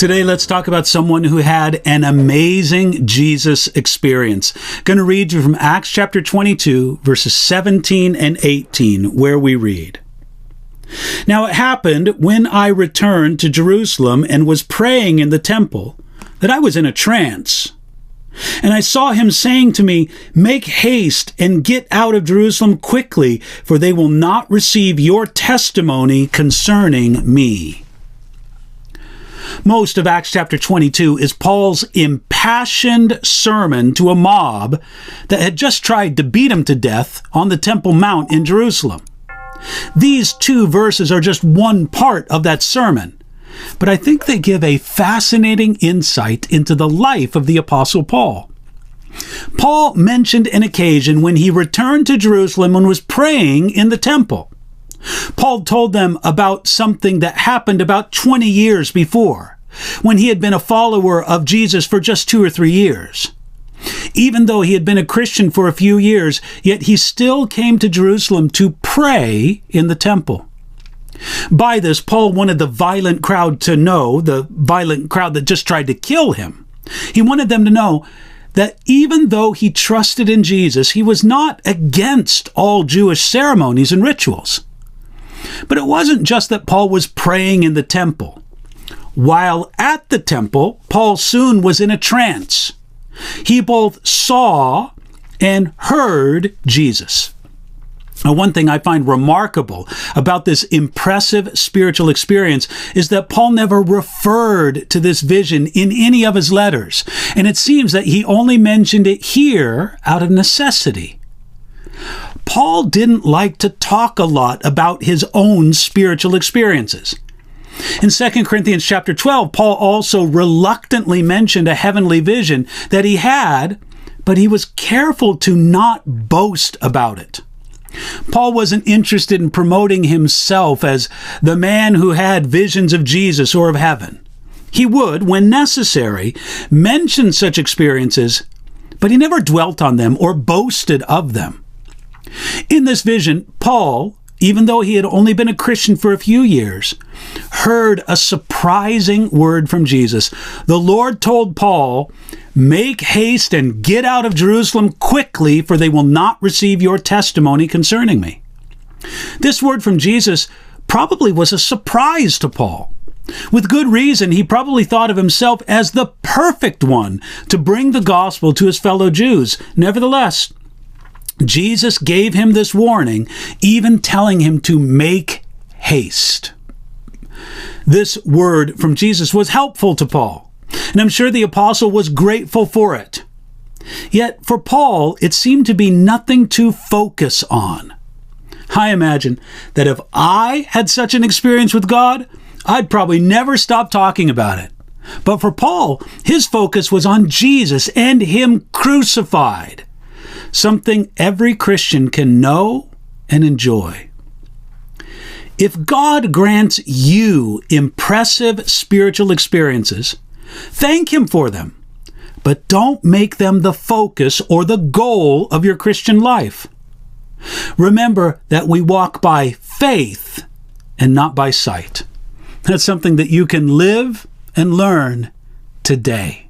Today, let's talk about someone who had an amazing Jesus experience. Going to read you from Acts chapter 22, verses 17 and 18, where we read, "Now it happened when I returned to Jerusalem and was praying in the temple that I was in a trance. And I saw him saying to me, 'Make haste and get out of Jerusalem quickly, for they will not receive your testimony concerning me.'" Most of Acts chapter 22 is Paul's impassioned sermon to a mob that had just tried to beat him to death on the Temple Mount in Jerusalem. These two verses are just one part of that sermon, but I think they give a fascinating insight into the life of the Apostle Paul. Paul mentioned an occasion when he returned to Jerusalem and was praying in the temple. Paul told them about something that happened about 20 years before, when he had been a follower of Jesus for just 2 or 3 years. Even though he had been a Christian for a few years, yet he still came to Jerusalem to pray in the temple. By this, Paul wanted the violent crowd to know, the violent crowd that just tried to kill him. He wanted them to know that even though he trusted in Jesus, he was not against all Jewish ceremonies and rituals. But it wasn't just that Paul was praying in the temple. While at the temple, Paul soon was in a trance. He both saw and heard Jesus. Now, one thing I find remarkable about this impressive spiritual experience is that Paul never referred to this vision in any of his letters, and it seems that he only mentioned it here out of necessity. Paul didn't like to talk a lot about his own spiritual experiences. In 2 Corinthians chapter 12, Paul also reluctantly mentioned a heavenly vision that he had, but he was careful to not boast about it. Paul wasn't interested in promoting himself as the man who had visions of Jesus or of heaven. He would, when necessary, mention such experiences, but he never dwelt on them or boasted of them. In this vision, Paul, even though he had only been a Christian for a few years, heard a surprising word from Jesus. The Lord told Paul, "Make haste and get out of Jerusalem quickly, for they will not receive your testimony concerning me." This word from Jesus probably was a surprise to Paul. With good reason, he probably thought of himself as the perfect one to bring the gospel to his fellow Jews. Nevertheless, Jesus gave him this warning, even telling him to make haste. This word from Jesus was helpful to Paul, and I'm sure the apostle was grateful for it. Yet for Paul, it seemed to be nothing to focus on. I imagine that if I had such an experience with God, I'd probably never stop talking about it. But for Paul, his focus was on Jesus and him crucified. Something every Christian can know and enjoy. If God grants you impressive spiritual experiences, thank Him for them, but don't make them the focus or the goal of your Christian life. Remember that we walk by faith and not by sight. That's something that you can live and learn today.